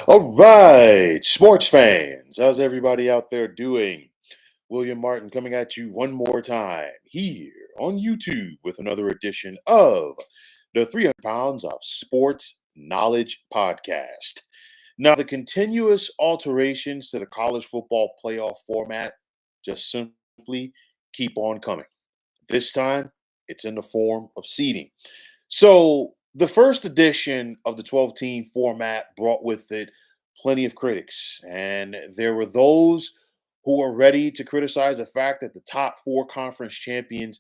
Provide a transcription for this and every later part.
All right, sports fans, how's everybody out there doing? William Martin coming at you one more time here on YouTube with another edition of the 300 Pounds of Sports Knowledge Podcast. Now, the continuous alterations to the college football playoff format just simply keep on coming. This time, it's in the form of seeding. So the first edition of the 12 team format brought with it plenty of critics. And there were those who were ready to criticize the fact that the top four conference champions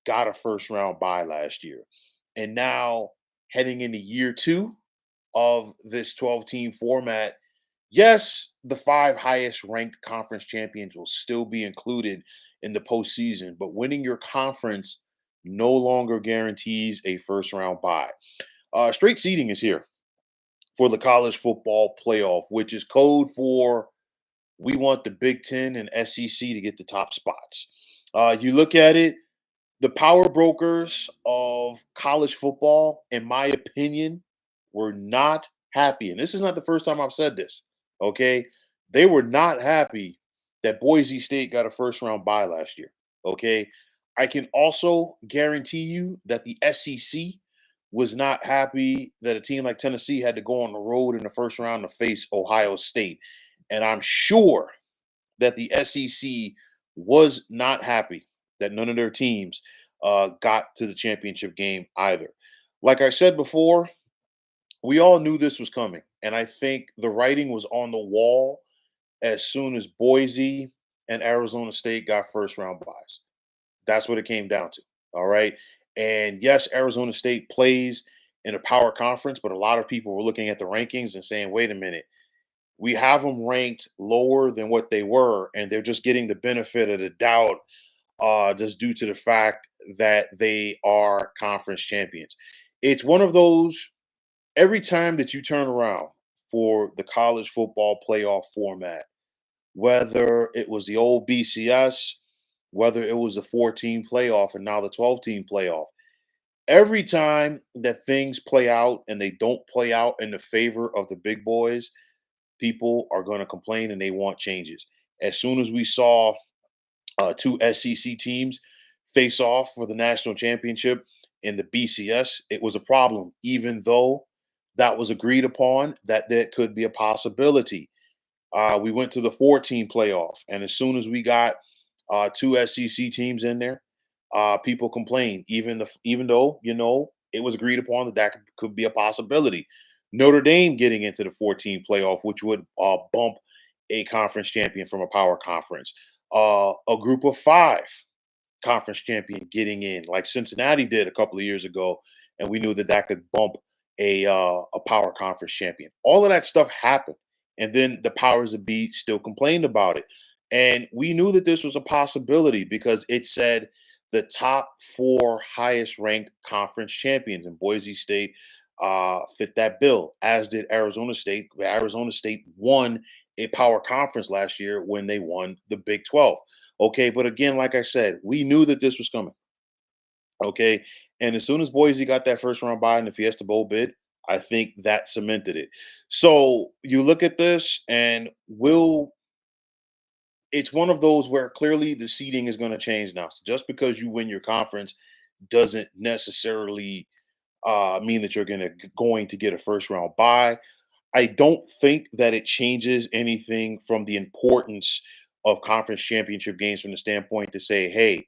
got a first round bye last year. And now, heading into year two of this 12 team format, yes, the five highest ranked conference champions will still be included in the postseason, but winning your conference no longer guarantees a first round bye. Straight seeding is here for the college football playoff, which is code for we want the Big Ten and SEC to get the top spots. You look at it, the power brokers of college football, in my opinion, were not happy. And this is not the first time I've said this. Okay. They were not happy that Boise State got a first round bye last year. Okay. I can also guarantee you that the SEC was not happy that a team like Tennessee had to go on the road in the first round to face Ohio State. And I'm sure that the SEC was not happy that none of their teams got to the championship game either. Like I said before, we all knew this was coming. And I think the writing was on the wall as soon as Boise and Arizona State got first round buys. That's what it came down to. All right. And yes, Arizona State plays in a power conference, but a lot of people were looking at the rankings and saying, wait a minute, we have them ranked lower than what they were, and they're just getting the benefit of the doubt just due to the fact that they are conference champions. It's one of those every time that you turn around for the college football playoff format, whether it was the old BCS, whether it was the 14 playoff and now the 12-team playoff, every time that things play out and they don't play out in the favor of the big boys, people are going to complain and they want changes. As soon as we saw two SEC teams face off for the national championship in the BCS, it was a problem, even though that was agreed upon that there could be a possibility. We went to the 14 playoff, and as soon as we got two SEC teams in there, people complained, even though it was agreed upon that could be a possibility. Notre Dame getting into the 14 playoff, which would bump a conference champion from a power conference. A group of five conference champion getting in, like Cincinnati did a couple of years ago, and we knew that that could bump a power conference champion. All of that stuff happened, and then the powers that be still complained about it, and we knew that this was a possibility because it said the top four highest ranked conference champions, and Boise State fit that bill, as did Arizona State. Arizona State won a power conference last year when they won the Big 12. Okay, but again, like I said, we knew that this was coming. Okay, and as soon as Boise got that first round bye in the Fiesta Bowl bid, I think that cemented it. So you look at this, and will it's one of those where clearly the seeding is going to change now. So just because you win your conference doesn't necessarily mean that you're going to get a first round bye. I don't think that it changes anything from the importance of conference championship games from the standpoint to say, hey,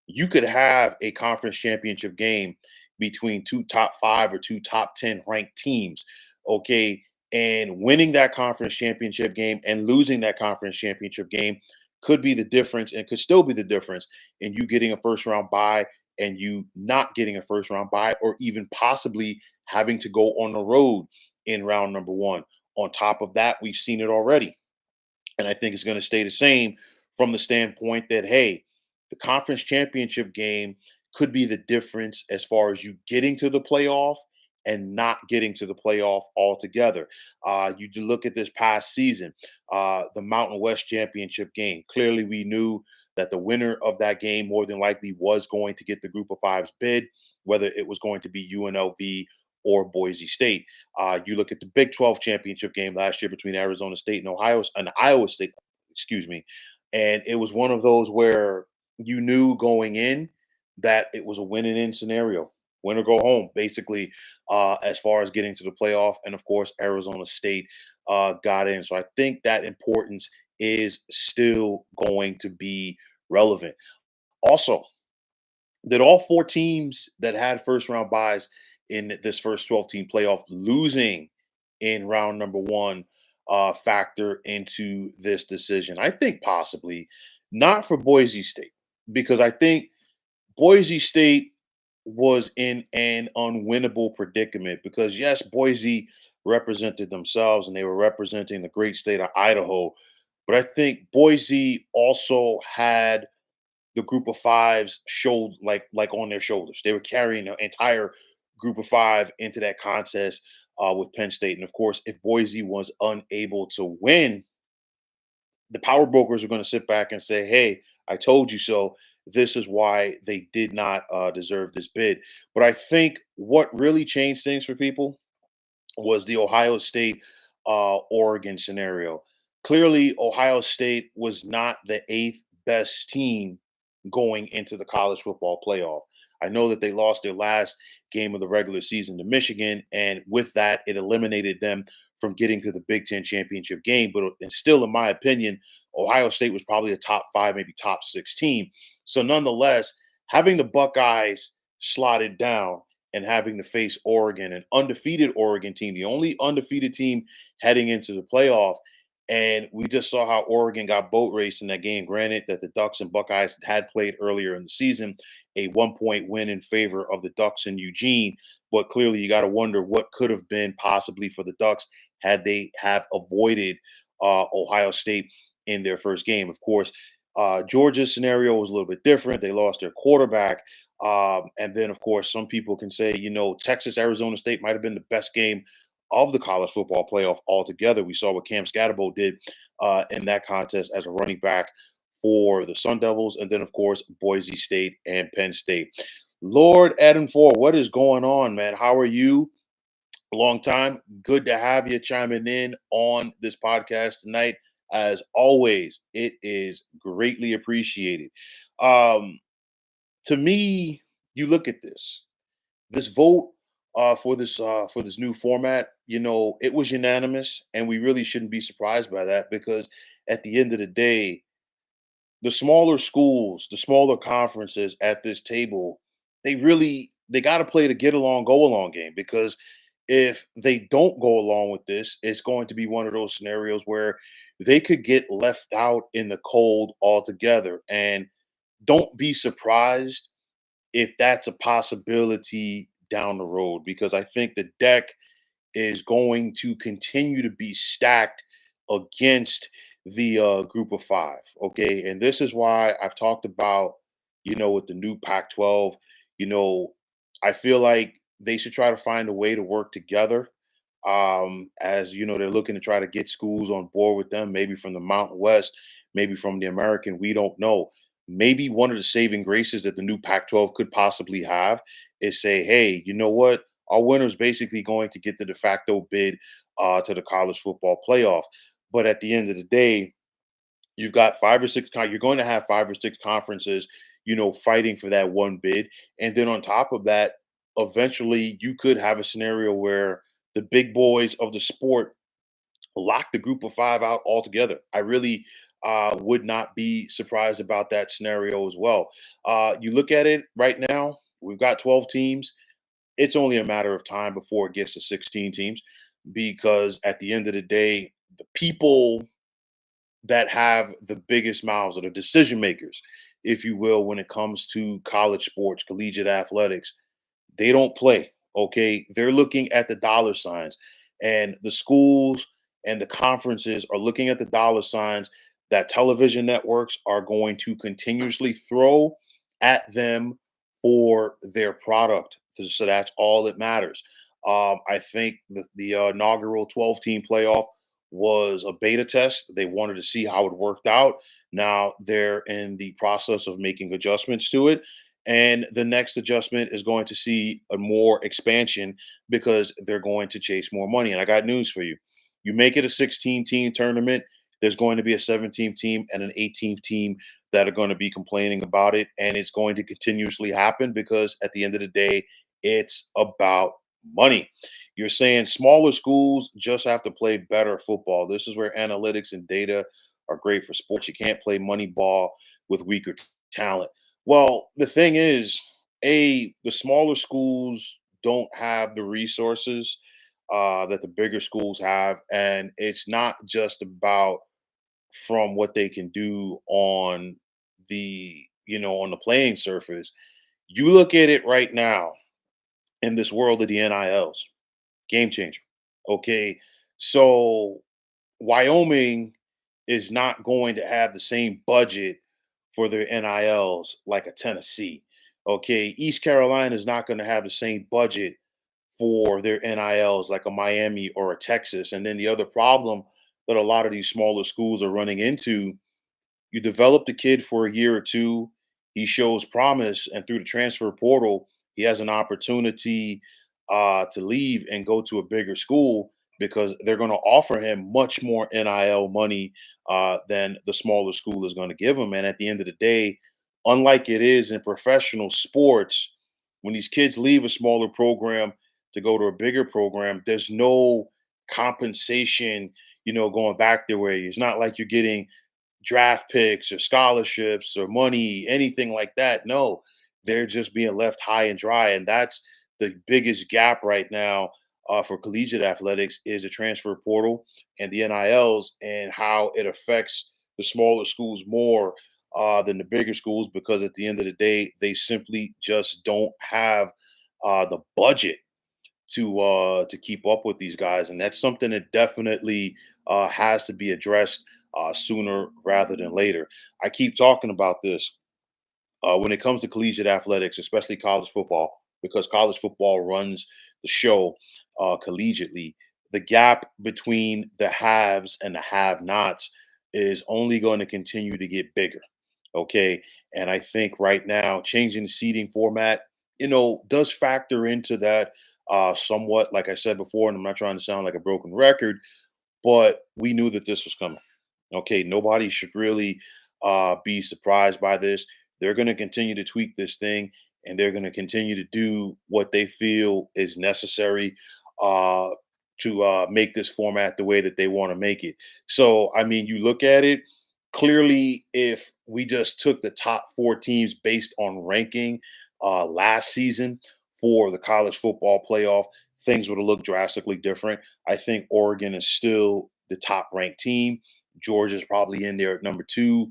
you could have a conference championship game between two top five or two top 10 ranked teams. Okay. And winning that conference championship game and losing that conference championship game could be the difference and could still be the difference in you getting a first round bye and you not getting a first round bye, or even possibly having to go on the road in round number one. On top of that, we've seen it already. And I think it's going to stay the same from the standpoint that, hey, the conference championship game could be the difference as far as you getting to the playoff and not getting to the playoff altogether. You do look at this past season, the Mountain West Championship game. Clearly, we knew that the winner of that game more than likely was going to get the Group of Fives bid, whether it was going to be UNLV or Boise State. You look at the Big 12 championship game last year between Arizona State and Iowa State, excuse me, and it was one of those where you knew going in that it was a win and in scenario, win or go home, basically, as far as getting to the playoff. And of course, Arizona State got in. So I think that importance is still going to be relevant. Also, did all four teams that had first round buys in this first 12 team playoff losing in round number one factor into this decision? I think possibly not for Boise State, because I think Boise State was in an unwinnable predicament because, yes, Boise represented themselves and they were representing the great state of Idaho. But I think Boise also had the group of fives showed like on their shoulders. They were carrying the entire group of five into that contest with Penn State. And of course, if Boise was unable to win, the power brokers are going to sit back and say, "Hey, I told you so. This is why they did not deserve this bid." But I think what really changed things for people was the Ohio State Oregon scenario. Clearly, Ohio State was not the eighth best team going into the college football playoff. I know that they lost their last game of the regular season to Michigan, and with that, it eliminated them from getting to the Big Ten championship game. But and still, in my opinion, Ohio State was probably a top five, maybe top six team. So, nonetheless, having the Buckeyes slotted down and having to face Oregon, an undefeated Oregon team, the only undefeated team heading into the playoff. And we just saw how Oregon got boat raced in that game. Granted that the Ducks and Buckeyes had played earlier in the season, a 1 point win in favor of the Ducks in Eugene. But clearly, you got to wonder what could have been possibly for the Ducks had they have avoided Ohio State in their first game. Of course, Georgia's scenario was a little bit different. They lost their quarterback. And then, of course, some people can say, Texas, Arizona State might have been the best game of the college football playoff altogether. We saw what Cam Scatterbo did in that contest as a running back for the Sun Devils. And then, of course, Boise State and Penn State. Lord Adam Ford, what is going on, man? How are you? Long time. Good to have you chiming in on this podcast tonight. As always, it is greatly appreciated. Um, to me, you look at this vote for this new format. It was unanimous, and we really shouldn't be surprised by that because at the end of the day, the smaller schools, the smaller conferences at this table, they got to play the get along, go along game because if they don't go along with this, it's going to be one of those scenarios where they could get left out in the cold altogether. And don't be surprised if that's a possibility down the road because I think the deck is going to continue to be stacked against the group of five. Okay. And this is why I've talked about, with the new Pac 12, you know, I feel like they should try to find a way to work together. As they're looking to try to get schools on board with them, maybe from the Mountain West, maybe from the American. We don't know. Maybe one of the saving graces that the new Pac 12 could possibly have is say, hey, you know what? Our winner's basically going to get the de facto bid to the college football playoff. But at the end of the day, you've got you're going to have five or six conferences, fighting for that one bid. And then on top of that, eventually you could have a scenario where the big boys of the sport lock the group of five out altogether. I really would not be surprised about that scenario as well. You look at it right now, we've got 12 teams. It's only a matter of time before it gets to 16 teams because at the end of the day, the people that have the biggest mouths or the decision makers, if you will, when it comes to college sports, collegiate athletics, they don't play. Okay. They're looking at the dollar signs, and the schools and the conferences are looking at the dollar signs that television networks are going to continuously throw at them for their product. So that's all that matters. I think the inaugural 12 team playoff was a beta test. They wanted to see how it worked out. Now they're in the process of making adjustments to it. And the next adjustment is going to see a more expansion because they're going to chase more money. And I got news for you. You make it a 16 team tournament, there's going to be a 17 team and an 18th team that are going to be complaining about it. And it's going to continuously happen because at the end of the day, it's about money. You're saying smaller schools just have to play better football. This is where analytics and data are great for sports. You can't play money ball with weaker talent. Well, the thing is, the smaller schools don't have the resources that the bigger schools have, and it's not just about from what they can do on on the playing surface. You look at it right now in this world of the NILs, game changer. Okay, so Wyoming is not going to have the same budget for their NILs like a Tennessee. Okay, East Carolina is not going to have the same budget for their NILs like a Miami or a Texas. And then the other problem that a lot of these smaller schools are running into, you develop the kid for a year or two, he shows promise, and through the transfer portal, he has an opportunity to leave and go to a bigger school because they're going to offer him much more NIL money than the smaller school is going to give him. And at the end of the day, unlike it is in professional sports, when these kids leave a smaller program to go to a bigger program, there's no compensation, going back their way. It's not like you're getting draft picks or scholarships or money, anything like that. No, they're just being left high and dry, and that's the biggest gap right now for collegiate athletics is the transfer portal and the NILs and how it affects the smaller schools more than the bigger schools because at the end of the day, they simply just don't have the budget to keep up with these guys, and that's something that definitely has to be addressed sooner rather than later. I keep talking about this when it comes to collegiate athletics, especially college football, because college football runs the show collegiately. The gap between the haves and the have-nots is only going to continue to get bigger. Okay, and I think right now changing the seating format, does factor into that somewhat. Like I said before, and I'm not trying to sound like a broken record, but we knew that this was coming. Okay, nobody should really be surprised by this. They're going to continue to tweak this thing, and they're going to continue to do what they feel is necessary uh, to make this format the way that they want to make it. So, I mean, you look at it clearly. If we just took the top four teams based on ranking last season for the college football playoff, things would have looked drastically different. I think Oregon is still the top ranked team. Georgia's probably in there at number two.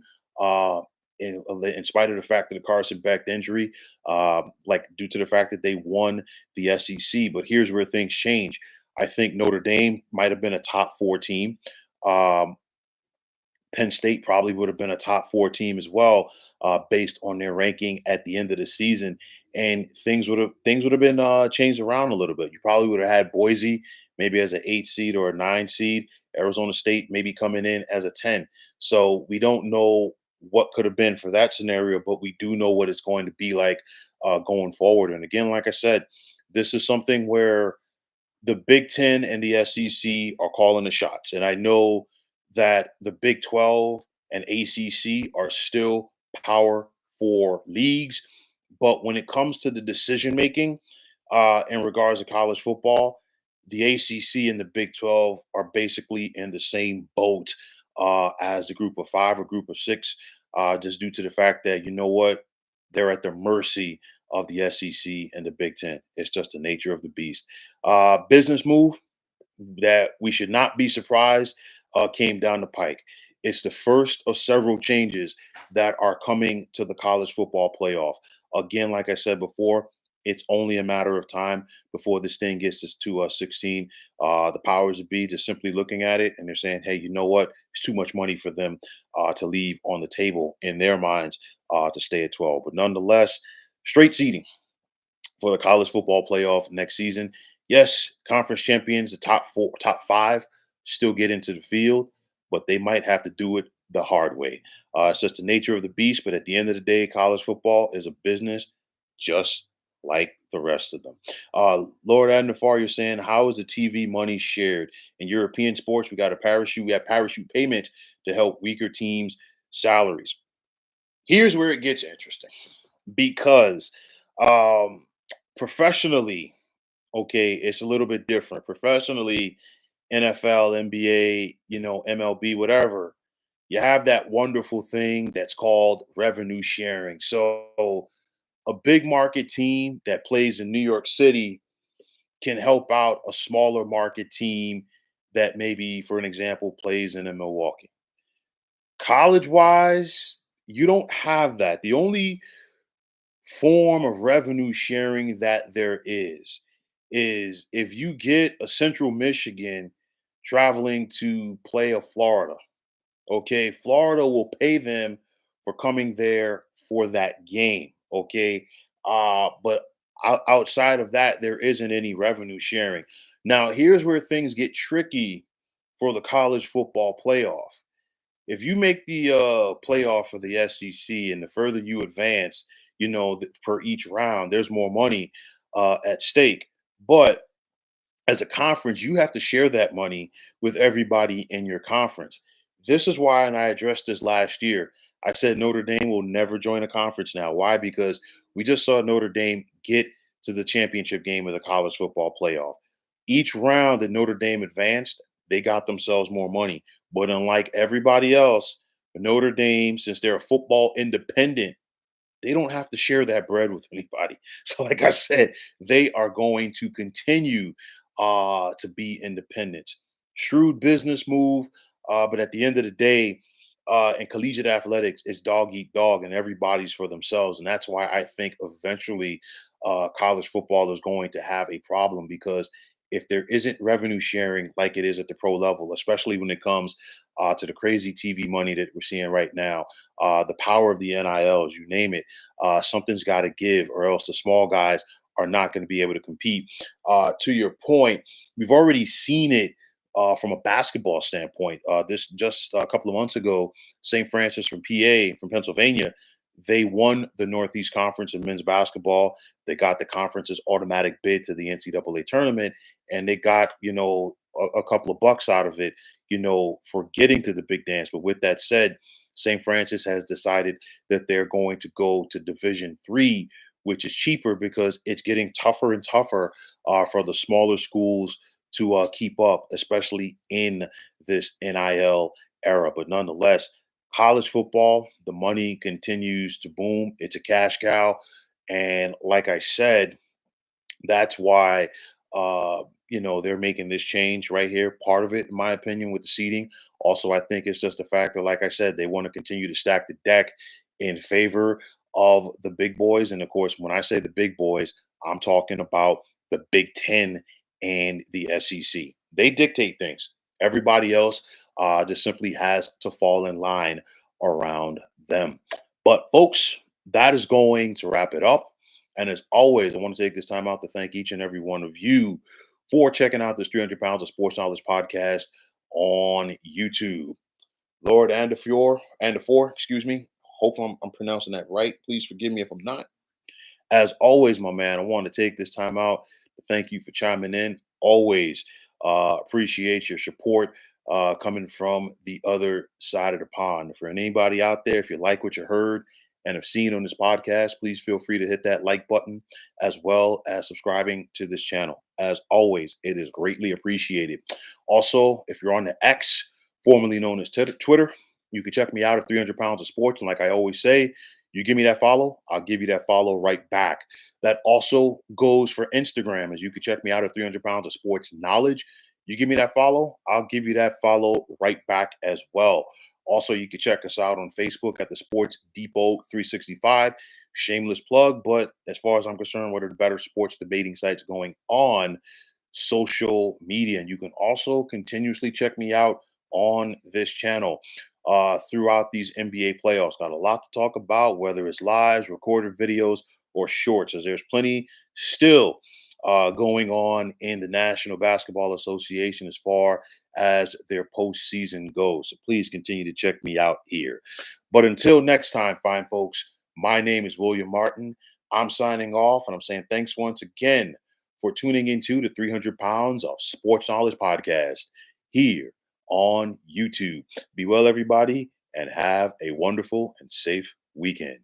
In spite of the fact that the Carson Beck injury, like due to the fact that they won the SEC. But here's where things change. I think Notre Dame might have been a top four team. Um, Penn State probably would have been a top four team as well, based on their ranking at the end of the season. And things would have been changed around a little bit. You probably would have had Boise maybe as an 8 seed or a 9 seed. Arizona State maybe coming in as a 10. So we don't know what could have been for that scenario, but we do know what it's going to be like going forward. And again, like I said, this is something where the Big Ten and the SEC are calling the shots. And I know that the Big 12 and ACC are still power four leagues. But when it comes to the decision making in regards to college football, the ACC and the Big 12 are basically in the same boat as the group of five or group of six, just due to the fact that, you know what, they're at the mercy of the SEC and the Big Ten. It's just the nature of the beast. Business move that we should not be surprised came down the pike. It's the first of several changes that are coming to the college football playoff. Again, like I said before, it's only a matter of time before this thing gets us to 16. The powers that be just simply looking at it and they're saying, hey, you know what? It's too much money for them to leave on the table in their minds to stay at 12. But nonetheless, straight seeding for the college football playoff next season. Yes, conference champions, the top four, top five, still get into the field, but they might have to do it the hard way. It's just the nature of the beast. But at the end of the day, college football is a business, just like the rest of them. Lord Adnafar, you're saying, how is the TV money shared? In European sports, we got a parachute, we have parachute payments to help weaker teams' salaries. Here's where it gets interesting because um, professionally, okay, it's a little bit different. Professionally, NFL, NBA, MLB, whatever, you have that wonderful thing that's called revenue sharing. So a big market team that plays in New York City can help out a smaller market team that maybe, for an example, plays in a Milwaukee. College wise, you don't have that. The only form of revenue sharing that there is if you get a Central Michigan traveling to play a Florida. Okay, Florida will pay them for coming there for that game. Okay, but outside of that, there isn't any revenue sharing. Now, here's where things get tricky for the college football playoff. If you make the playoff for the SEC, and the further you advance, per each round, there's more money at stake. But as a conference, you have to share that money with everybody in your conference. This is why, and I addressed this last year, I said Notre Dame will never join a conference now. Why? Because we just saw Notre Dame get to the championship game of the college football playoff. Each round that Notre Dame advanced, they got themselves more money. But unlike everybody else, Notre Dame, since they're a football independent, they don't have to share that bread with anybody. So, like I said, they are going to continue to be independent. Shrewd business move, but at the end of the day, in collegiate athletics, it's dog eat dog, and everybody's for themselves. And that's why I think eventually college football is going to have a problem because if there isn't revenue sharing like it is at the pro level, especially when it comes to the crazy TV money that we're seeing right now, the power of the NILs, you name it, something's got to give, or else the small guys are not going to be able to compete. To your point, we've already seen it from a basketball standpoint. This just a couple of months ago, St. Francis from PA, from Pennsylvania, they won the Northeast Conference in men's basketball. They got the conference's automatic bid to the NCAA tournament, and they got a couple of bucks out of it, for getting to the big dance. But with that said, St. Francis has decided that they're going to go to Division 3, which is cheaper because it's getting tougher and tougher for the smaller schools to keep up, especially in this NIL era. But nonetheless, college football, the money continues to boom. It's a cash cow. And like I said, that's why they're making this change right here. Part of it, in my opinion, with the seating. Also, I think it's just the fact that, like I said, they want to continue to stack the deck in favor of the big boys. And of course, when I say the big boys, I'm talking about the Big Ten and the SEC. They dictate things. Everybody else just simply has to fall in line around them. But folks, that is going to wrap it up. And as always, I want to take this time out to thank each and every one of you for checking out this 300 Pounds of Sports Knowledge podcast on YouTube. Lord and the four, excuse me. Hope I'm pronouncing that right. Please forgive me if I'm not. As always, my man, I want to take this time out to thank you for chiming in. Always appreciate your support coming from the other side of the pond. For anybody out there, if you like what you heard and have seen on this podcast, please feel free to hit that like button as well as subscribing to this channel. As always, it is greatly appreciated. Also, if you're on the X, formerly known as Twitter, you can check me out at 300 Pounds of Sports. And like I always say, you give me that follow, I'll give you that follow right back. That also goes for Instagram, as you can check me out at 300 Pounds of Sports Knowledge. You give me that follow, I'll give you that follow right back as well. Also, you can check us out on Facebook at the Sports Depot 365. Shameless plug, but as far as I'm concerned, what are the better sports debating sites going on social media? And you can also continuously check me out on this channel throughout these NBA playoffs. Got a lot to talk about, whether it's lives, recorded videos, or shorts, as there's plenty still going on in the National Basketball Association as far as their postseason goes. So please continue to check me out here. But until next time, fine folks, my name is William Martin. I'm signing off and I'm saying thanks once again for tuning into the 300 Pounds of Sports Knowledge podcast here on YouTube. Be well, everybody, and have a wonderful and safe weekend.